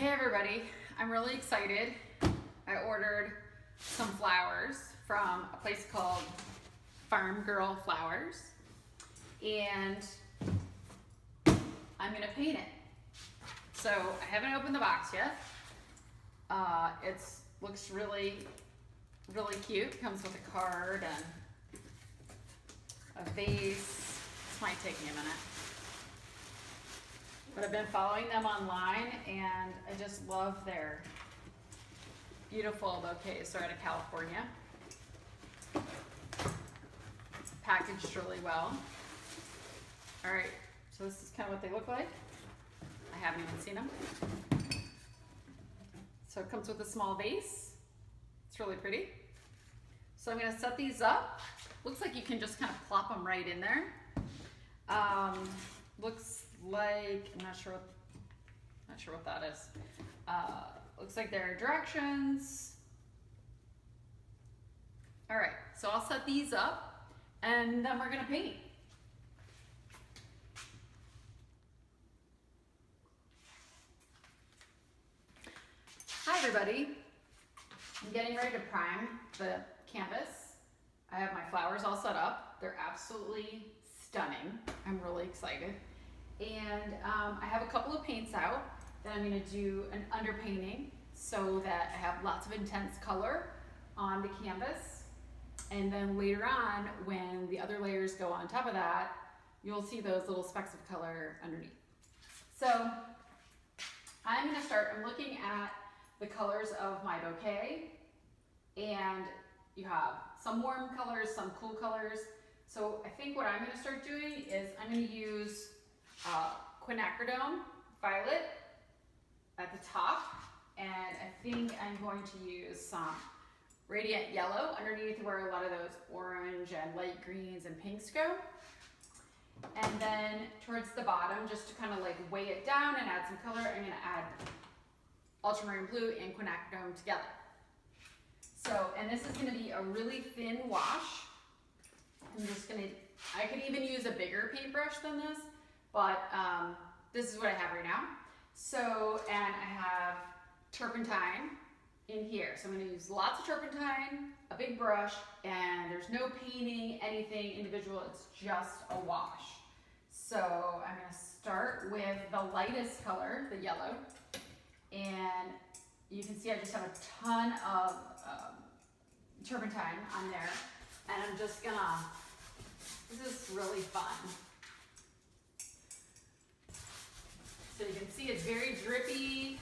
Hey everybody, I'm really excited. I ordered some flowers from a place called Farmgirl Flowers, and I'm gonna paint it. So I haven't opened the box yet. It looks really cute. Comes with a card and a vase. This might take me a minute. But I've been following them online and I just love their beautiful bouquets. They're out of California. Packaged really well. All right, so this is kind of what they look like. I haven't even seen them. So it comes with a small vase. It's really pretty. So I'm gonna set these up. Looks like you can just kind of plop them right in there. Looks like, I'm not sure what that is. Looks like there are directions. All right, so I'll set these up and then we're gonna paint. Hi everybody. I'm getting ready to prime the canvas. I have my flowers all set up. They're absolutely stunning. I'm really excited. And I have a couple of paints out that I'm going to do an underpainting so that I have lots of intense color on the canvas. And then later on, when the other layers go on top of that, you'll see those little specks of color underneath. So I'm going to start, I'm looking at the colors of my bouquet, and you have some warm colors, some cool colors. So I think what I'm going to start doing is I'm going to use quinacridone violet at the top, and I think I'm going to use some radiant yellow underneath where a lot of those orange and light greens and pinks go. And then towards the bottom, just to kind of like weigh it down and add some color, I'm going to add ultramarine blue and quinacridone together. So, and this is going to be a really thin wash. I'm just going to, I could even use a bigger paintbrush than this, but this is what I have right now. So, and I have turpentine in here. So I'm going to use lots of turpentine, a big brush, and there's no painting anything individual. It's just a wash. So I'm going to start with the lightest color, the yellow. And you can see I just have a ton of turpentine on there. And I'm just going to, this is really fun. So you can see it's very drippy.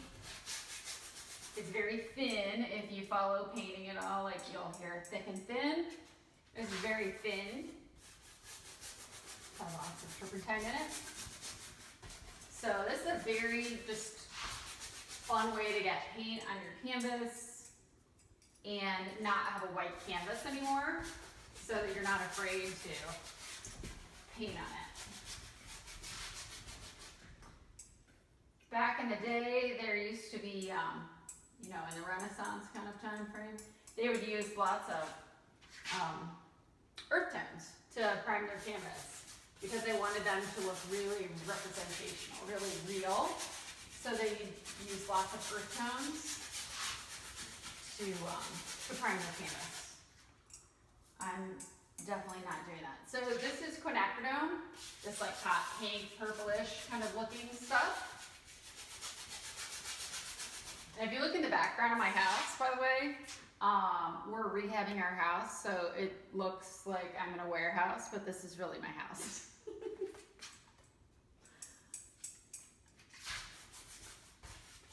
It's very thin. If you follow painting at all, like you'll hear thick and thin. It's very thin. Got lots of turpentine in it. So this is a very just fun way to get paint on your canvas and not have a white canvas anymore, so that you're not afraid to paint on it. Back in the day, there used to be, you know, in the Renaissance kind of time frame, they would use lots of earth tones to prime their canvas because they wanted them to look really representational, really real. So they use lots of earth tones to prime their canvas. I'm definitely not doing that. So this is quinacridone, this like hot pink, purplish kind of looking stuff. And if you look in the background of my house, by the way, we're rehabbing our house, so it looks like I'm in a warehouse, but this is really my house.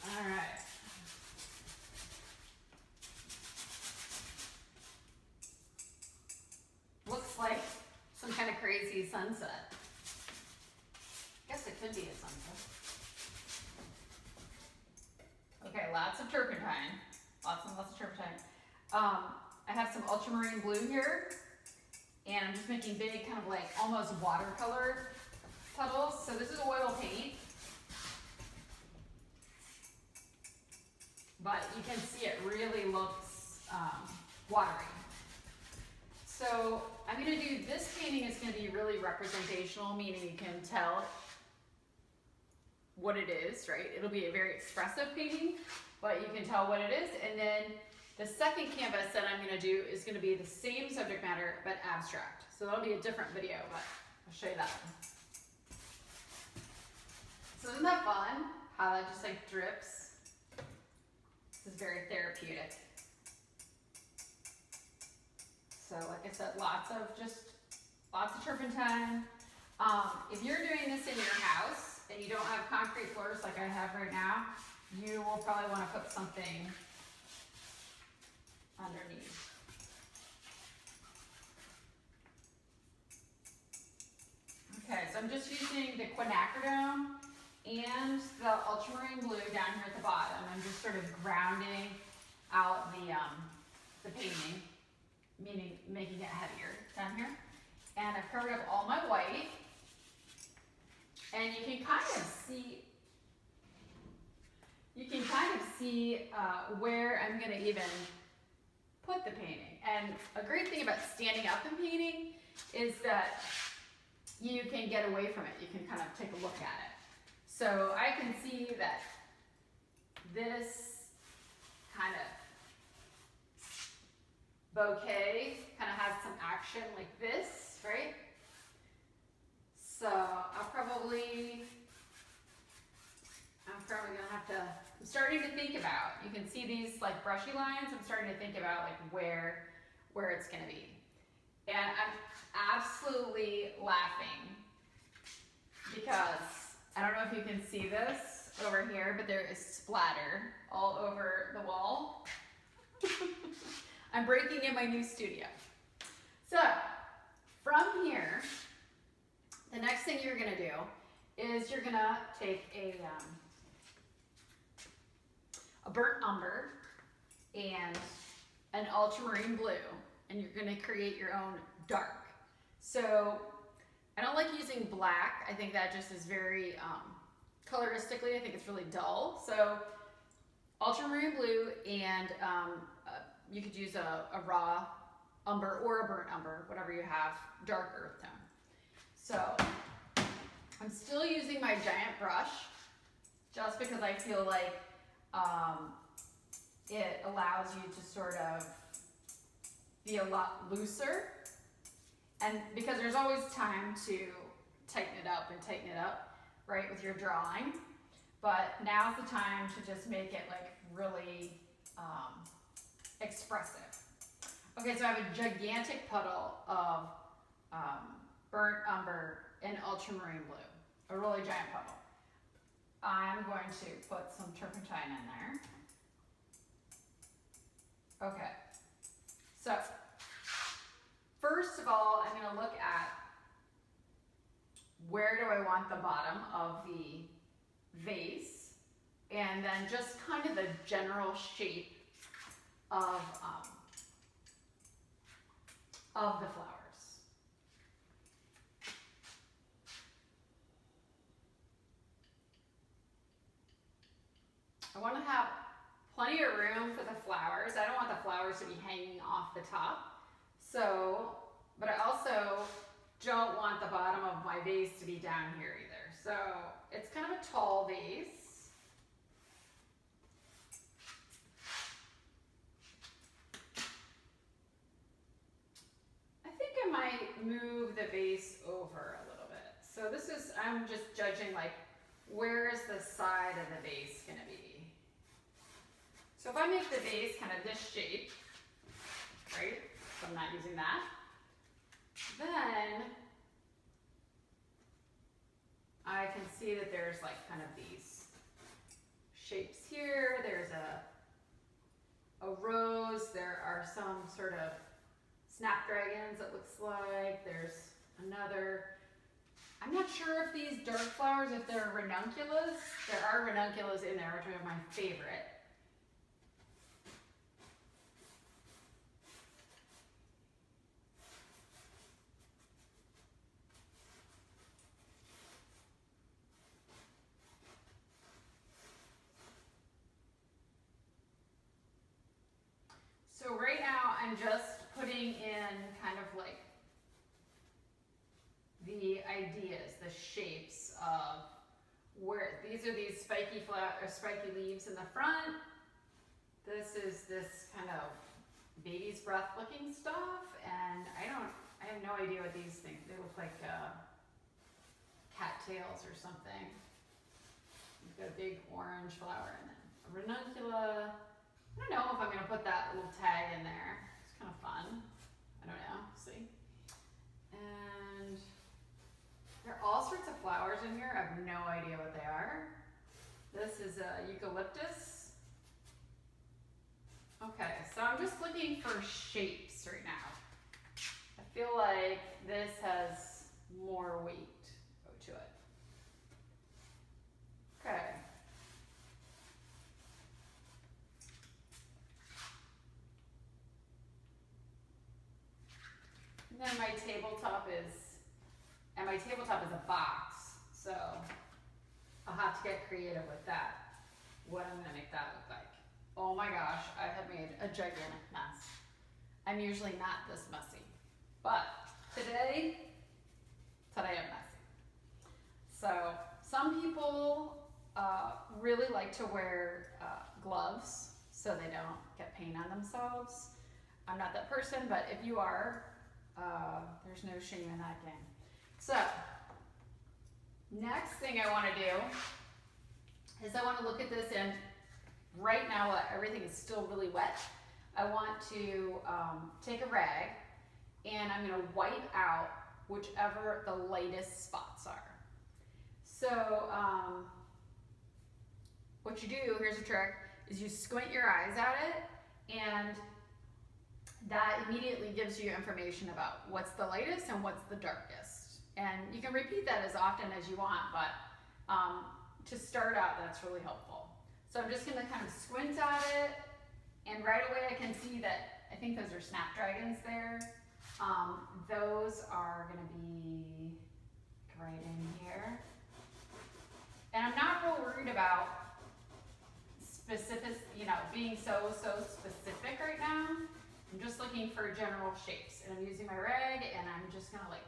All right. Looks like some kind of crazy sunset. I guess it could be a sunset. Okay, lots of turpentine. Lots and lots of turpentine. I have some ultramarine blue here, and I'm just making big kind of like almost watercolor puddles. So this is oil paint, but you can see it really looks watery. So I'm going to do, this painting is going to be really representational, meaning you can tell what it is, right? It'll be a very expressive painting, but you can tell what it is. And then the second canvas that I'm gonna do is gonna be the same subject matter, but abstract. So that'll be a different video, but I'll show you that one. So isn't that fun? How that just like drips. This is very therapeutic. So like I said, lots of turpentine. If you're doing this in your house and you don't have concrete floors like I have right now, you will probably want to put something underneath. Okay, so I'm just using the quinacridone and the ultramarine blue down here at the bottom. I'm just sort of grounding out the painting, meaning making it heavier down here. And I've covered up all my white. And you can kind of see, where I'm gonna even put the painting. And a great thing about standing up and painting is that you can get away from it. You can kind of take a look at it. So I can see that this kind of bouquet kind of has some action like this, right? So I'm probably gonna have to, I'm starting to think about, you can see these like brushy lines, I'm starting to think about like where it's gonna be. And I'm absolutely laughing because, I don't know if you can see this over here, but there is splatter all over the wall. I'm breaking in my new studio. So, from here, the next thing you're gonna do is you're gonna take a burnt umber and an ultramarine blue, and you're gonna create your own dark. So I don't like using black. I think that just is very, coloristically, I think it's really dull. So ultramarine blue and you could use a raw umber or a burnt umber, whatever you have, dark earth tone. So I'm still using my giant brush just because I feel like it allows you to sort of be a lot looser, and because there's always time to tighten it up, right, with your drawing, but now's the time to just make it like really expressive. Okay, so I have a gigantic puddle of burnt umber and ultramarine blue, a really giant puddle. I'm going to put some turpentine in there. Okay, so first of all, I'm going to look at where do I want the bottom of the vase, and then just kind of the general shape of the flowers. I want to have plenty of room for the flowers. I don't want the flowers to be hanging off the top. So, but I also don't want the bottom of my vase to be down here either. So it's kind of a tall vase. I think I might move the vase over a little bit. So this is, I'm just judging like, where is the side of the vase gonna be? So if I make the vase kind of this shape, right? So I'm not using that. Then I can see that there's like kind of these shapes here. There's a rose. There are some sort of snapdragons, it looks like. There's another. I'm not sure if these dark flowers, if they're ranunculus. There are ranunculus in there, which are my favorite. So right now I'm just putting in kind of like the ideas, the shapes of where these are these spiky leaves in the front. This is this kind of baby's breath looking stuff, and I have no idea what these things, they look like cattails or something. We've got a big orange flower and then a ranunculus. I don't know if I'm gonna put that little tag in there. It's kind of fun. I don't know, see? And there are all sorts of flowers in here. I have no idea what they are. This is a eucalyptus. Okay, so I'm just looking for shapes right now. I feel like this has more weight to it. Okay. And then my tabletop is a box, so I'll have to get creative with that. What I'm gonna make that look like. Oh my gosh, I have made a gigantic mess. I'm usually not this messy, but today I'm messy. So some people really like to wear gloves so they don't get paint on themselves. I'm not that person, but if you are, there's no shame in that game. So next thing I want to do is I want to look at this, and right now everything is still really wet. I want to take a rag and I'm going to wipe out whichever the lightest spots are. So what you do, here's a trick, is you squint your eyes at it, and that immediately gives you information about what's the lightest and what's the darkest. And you can repeat that as often as you want, but to start out, that's really helpful. So I'm just gonna kind of squint at it, and right away I can see that, I think those are snapdragons there. Those are gonna be right in here. And I'm not real worried about specific, being so specific right now. I'm just looking for general shapes, and I'm using my rag, and I'm just gonna like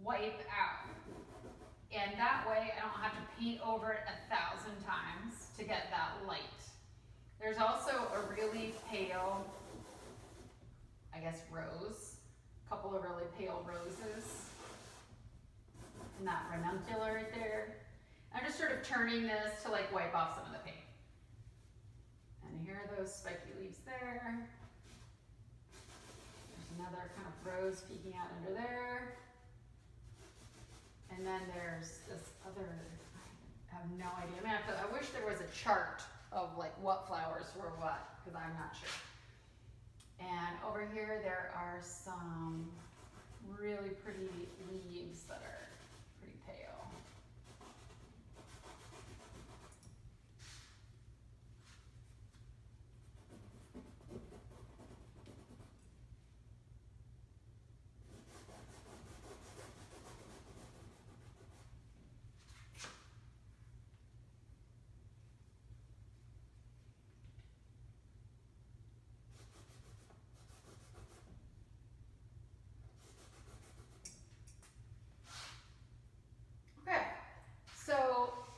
wipe out. And that way I don't have to paint over it 1,000 times to get that light. There's also a really pale, I guess, rose, a couple of really pale roses, and that ranunculus right there. I'm just sort of turning this to like wipe off some of the paint. And here are those spiky leaves there. There's another kind of rose peeking out under there. And then there's this other, I have no idea. I wish there was a chart of like what flowers were what, because I'm not sure. And over here there are some really pretty leaves that are pretty pale.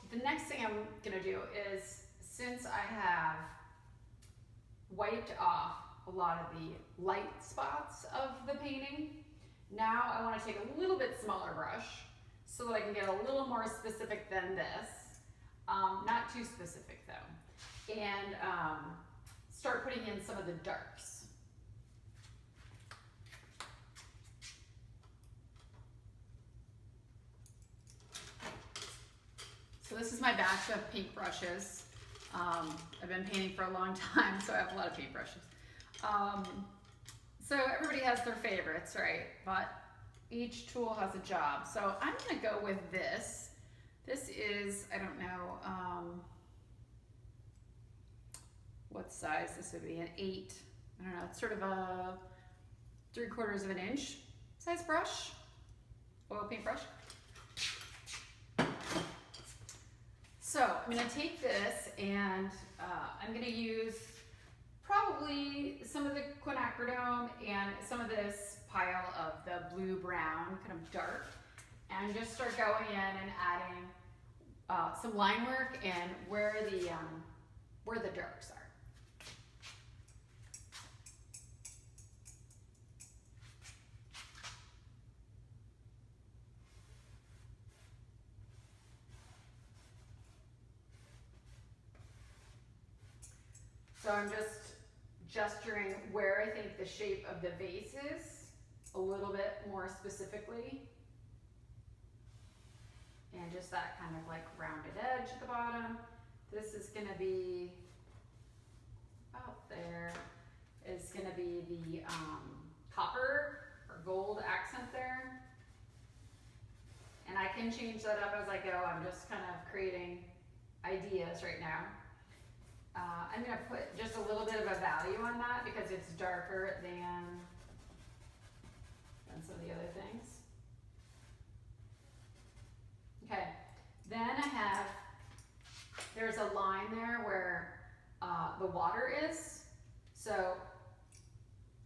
The next thing I'm gonna do is, since I have wiped off a lot of the light spots of the painting, now I want to take a little bit smaller brush so that I can get a little more specific than this, not too specific though, and start putting in some of the darks. So this is my batch of paint brushes. I've been painting for a long time, so I have a lot of paint brushes. So everybody has their favorites, right? But each tool has a job. So I'm gonna go with this. This is, I don't know what size this would be, an 8. I don't know, it's sort of a 3/4 of an inch size brush, oil paint brush. So I'm going to take this, and I'm going to use probably some of the quinacridone and some of this pile of the blue-brown kind of dark, and just start going in and adding some line work and where the darks are. So I'm just gesturing where I think the shape of the vase is a little bit more specifically. And just that kind of like rounded edge at the bottom. This is going to be about there. Is going to be the copper or gold accent there. And I can change that up as I go. I'm just kind of creating ideas right now. I'm going to put just a little bit of a value on that because it's darker than some of the other things. Okay, then I have, there's a line there where the water is. So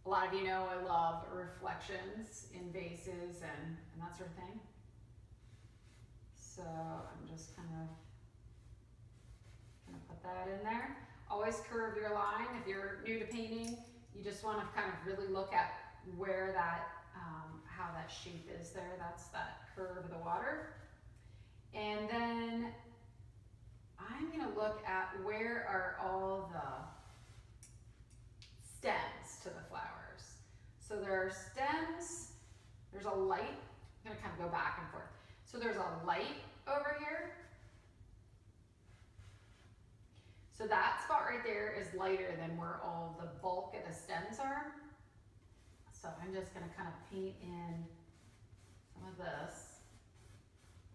a lot of you know I love reflections in vases and that sort of thing. So I'm just kind of put that in there. Always curve your line. If you're new to painting, you just want to kind of really look at where that, how that shape is there. That's that curve of the water. And then I'm going to look at where are all the stems to the flowers. So there are stems, there's a light, I'm going to kind of go back and forth. So there's a light over here. So that spot right there is lighter than where all the bulk of the stems are. So I'm just going to kind of paint in some of this.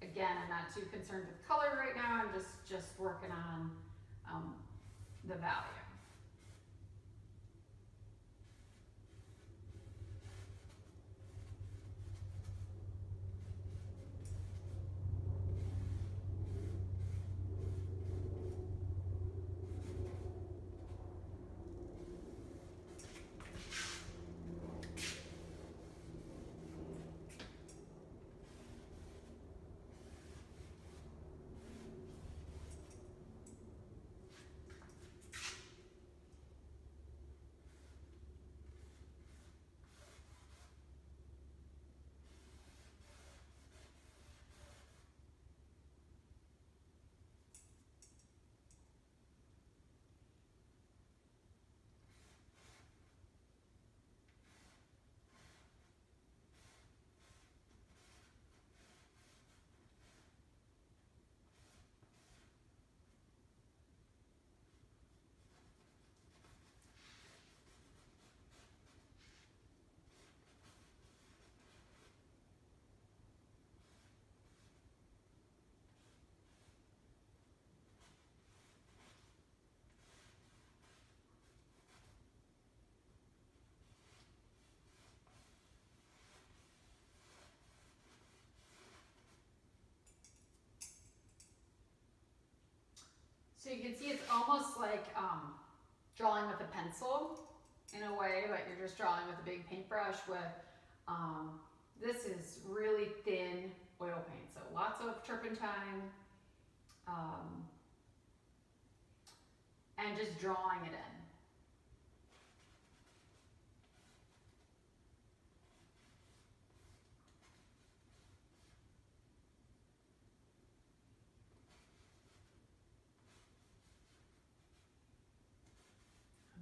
Again, I'm not too concerned with color right now. I'm just working on the value. So you can see it's almost like drawing with a pencil in a way, but you're just drawing with a big paintbrush with, this is really thin oil paint. So lots of turpentine and just drawing it in.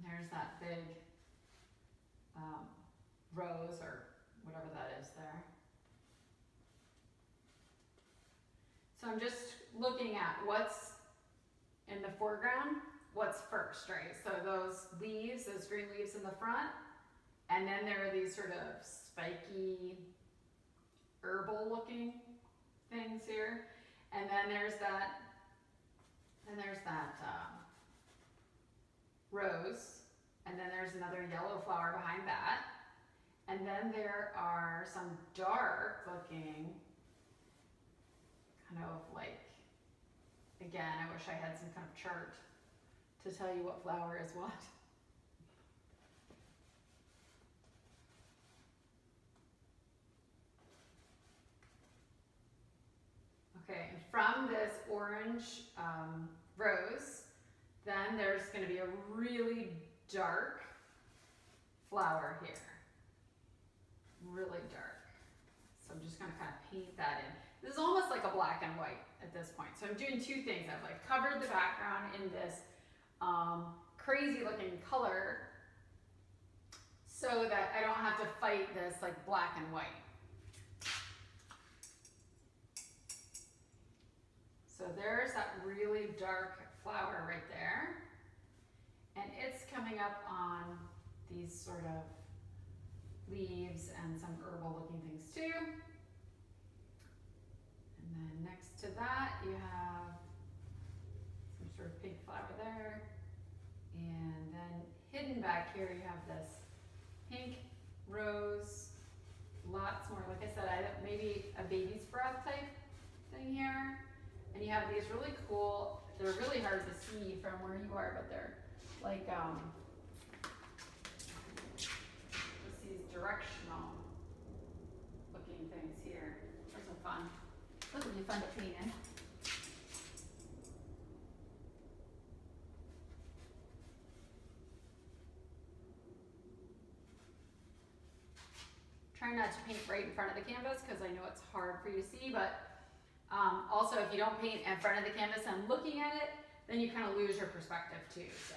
There's that big rose or whatever that is there. So I'm just looking at what's in the foreground, what's first, right? So those leaves, those green leaves in the front, and then there are these sort of spiky, herbal looking things here. And then there's that, rose, and then there's another yellow flower behind that. And then there are some dark looking, kind of like, again, I wish I had some kind of chart to tell you what flower is what. Okay, and from this order orange rose. Then there's going to be a really dark flower here. Really dark. So I'm just going to kind of paint that in. This is almost like a black and white at this point. So I'm doing two things. I've like covered the background in this crazy looking color so that I don't have to fight this like black and white. So there's that really dark flower right there. And it's coming up on these sort of leaves and some herbal looking things too. And then next to that you have some sort of pink flower there. And then hidden back here you have this pink rose, lots more, like I said, maybe a baby's breath type thing here. And you have these really cool, they're really hard to see from where you are, but they're like, just these directional looking things here. Those are fun. Those would be fun to paint in. Trying not to paint right in front of the canvas because I know it's hard for you to see, but also if you don't paint in front of the canvas and looking at it, then you kind of lose your perspective too. So.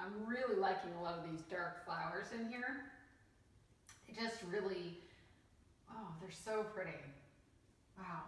I'm really liking a lot of these dark flowers in here. They just really, oh, they're so pretty. Wow.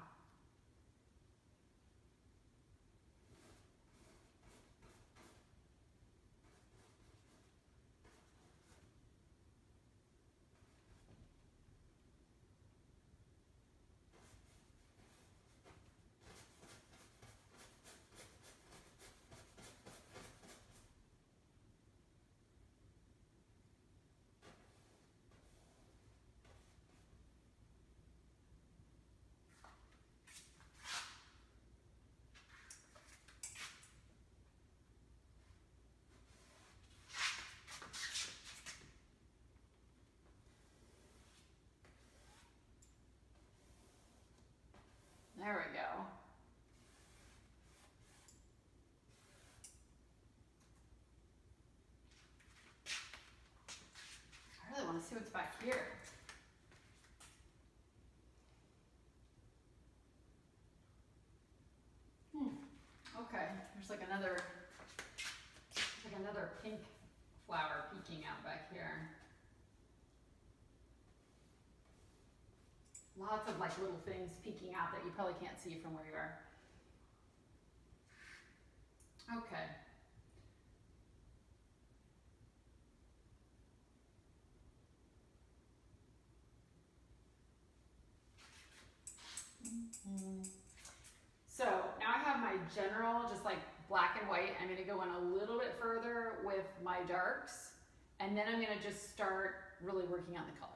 back here? Okay, there's like another pink flower peeking out back here. Lots of like little things peeking out that you probably can't see from where you are. Okay. So now I have my general, just like black and white. I'm gonna go in a little bit further with my darks, and then I'm gonna just start really working on the color.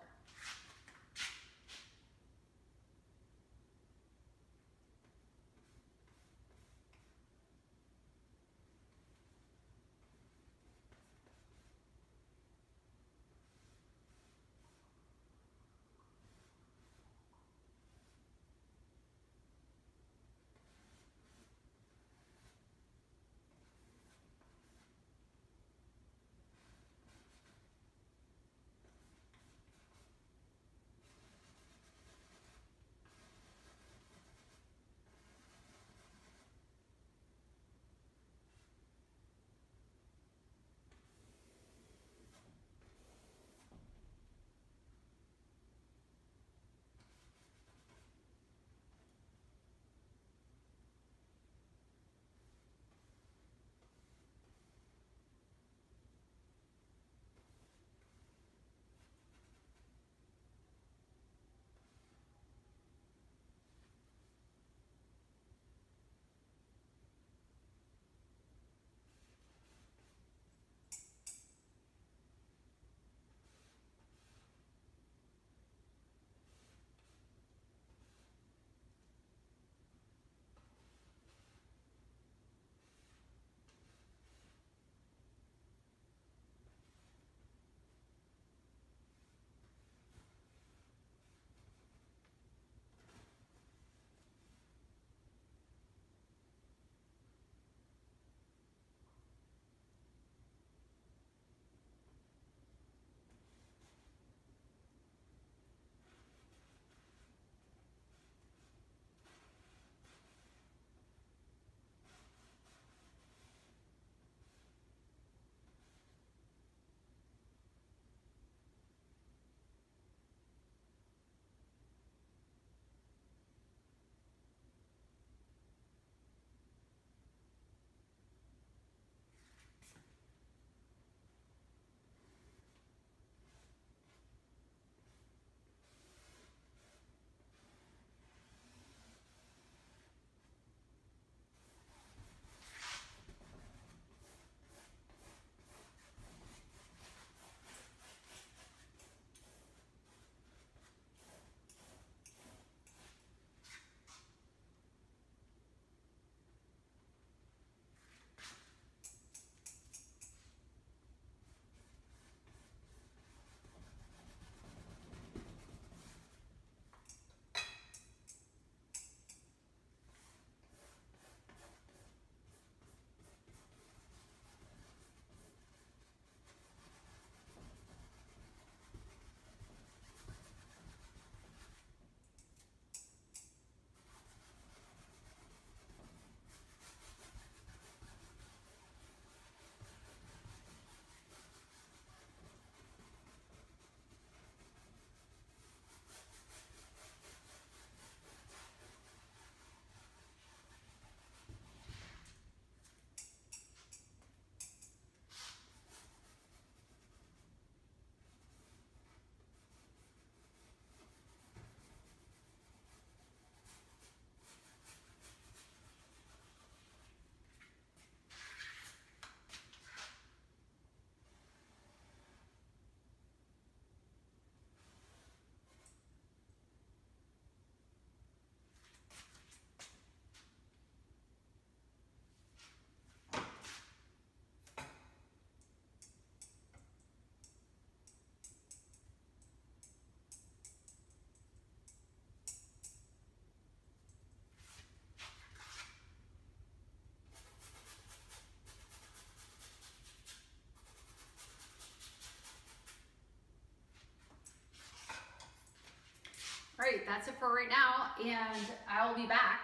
right, that's it for right now, and I'll be back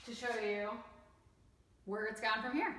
to show you where it's gone from here.